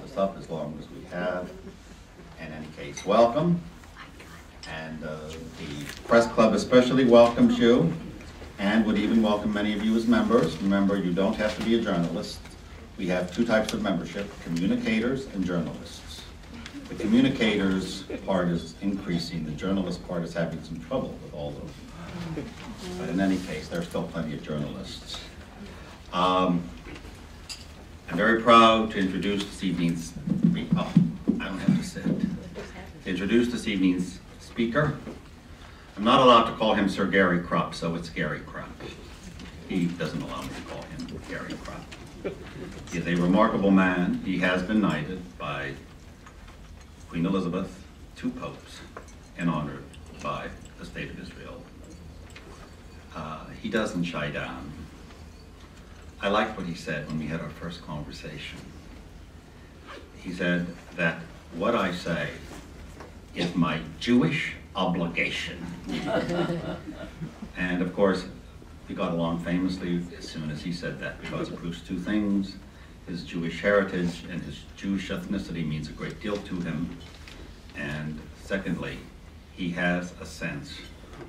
us up as long as we have. In any case, welcome. And the Press Club especially welcomes you and would even welcome many of you as members. Remember, you don't have to be a journalist. We have two types of membership, communicators and journalists. The communicators part is increasing, the journalist part is having some trouble with all of them. But in any case, there are still plenty of journalists. I'm very proud to introduce this evening's, oh, I don't have to sit. To introduce this evening's speaker. I'm not allowed to call him Sir Gary Krupp, so it's Gary Krupp. He doesn't allow me to call him Gary Krupp. He is a remarkable man. He has been knighted by Queen Elizabeth, 2 popes, and honored by the State of Israel. He doesn't shy down. I liked what he said when we had our first conversation. He said that what I say is my Jewish obligation. And of course, we got along famously as soon as he said that, because it proves 2 things. His Jewish heritage and his Jewish ethnicity means a great deal to him. And secondly, he has a sense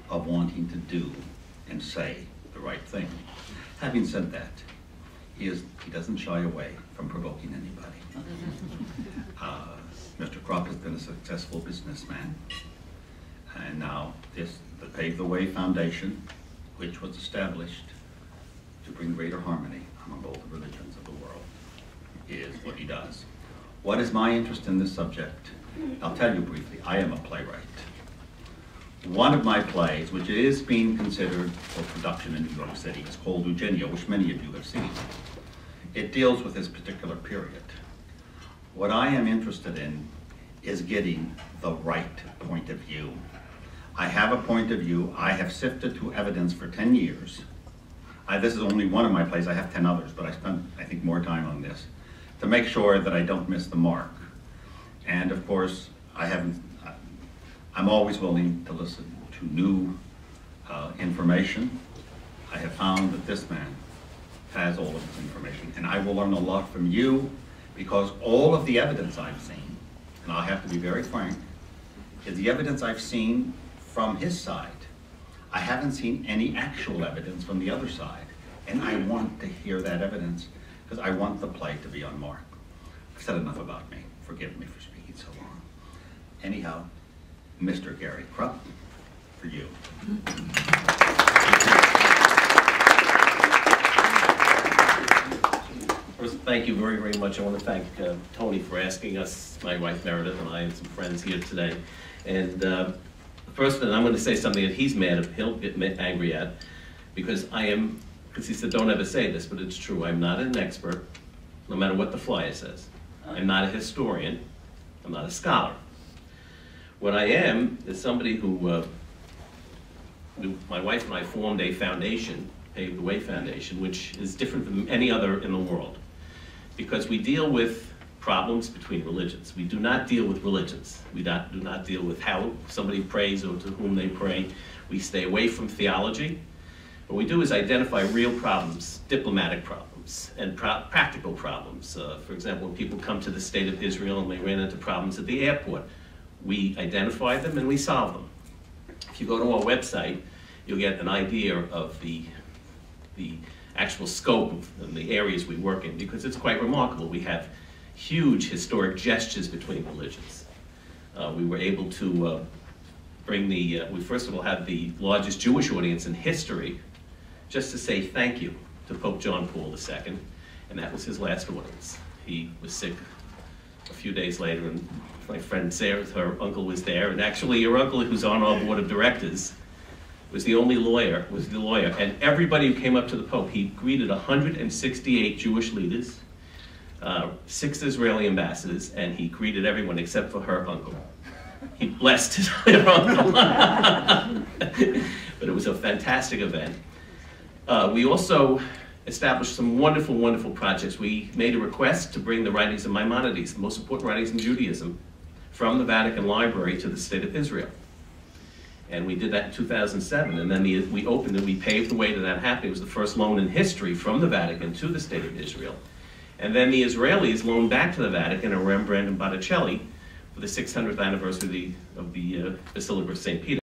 of wanting to do and say the right thing. Having said that, he doesn't shy away from provoking anybody. Mr. Krupp has been a successful businessman. And now the Pave the Way Foundation, which was established to bring greater harmony among all the religions of the world, is what he does. What is my interest in this subject? I'll tell you briefly. I am a playwright. One of my plays, which is being considered for production in New York City, is called Eugenio, which many of you have seen. It deals with this particular period. What I am interested in is getting the right point of view. I have a point of view. I have sifted through evidence for 10 years. This is only one of my plays. I have 10 others, but I spent, I think, more time on this to make sure that I don't miss the mark. And of course, I'm always willing to listen to new information. I have found that this man has all of this information, and I will learn a lot from you, because all of the evidence I've seen, and I'll have to be very frank, is the evidence I've seen from his side. I haven't seen any actual evidence from the other side, and I want to hear that evidence, because I want the play to be on mark. I've said enough about me. Forgive me for speaking so long. Anyhow, Mr. Gary Krupp, for you. First, thank you very, very much. I want to thank Tony for asking us, my wife Meredith and I and some friends here today. And first, and I'm going to say something that he'll get angry at, because because he said don't ever say this, but it's true. I'm not an expert, no matter what the flyer says. I'm not a historian. I'm not a scholar. What I am is somebody who, my wife and I formed a foundation, Pave the Way Foundation, which is different from any other in the world, because we deal with problems between religions. We do not deal with religions. We do not deal with how somebody prays or to whom they pray. We stay away from theology. What we do is identify real problems, diplomatic problems, and practical problems. For example, when people come to the State of Israel and they ran into problems at the airport, we identify them and we solve them. If you go to our website, you'll get an idea of the actual scope of the areas we work in, because it's quite remarkable. We have huge historic gestures between religions. We were able to bring we first of all had the largest Jewish audience in history, just to say thank you to Pope John Paul II, and that was his last audience. He was sick a few days later, and my friend Sarah, her uncle, was there, and actually your uncle, who's on our board of directors, was the lawyer, and everybody who came up to the Pope, he greeted 168 Jewish leaders, 6 Israeli ambassadors, and he greeted everyone except for her uncle. He blessed her uncle. But it was a fantastic event. We also established some wonderful, wonderful projects. We made a request to bring the writings of Maimonides, the most important writings in Judaism, from the Vatican Library to the State of Israel. And we did that in 2007, and then we opened and we paved the way to that happening. It was the first loan in history from the Vatican to the State of Israel. And then the Israelis loaned back to the Vatican a Rembrandt and Botticelli for the 600th anniversary of the Basilica of St. Peter.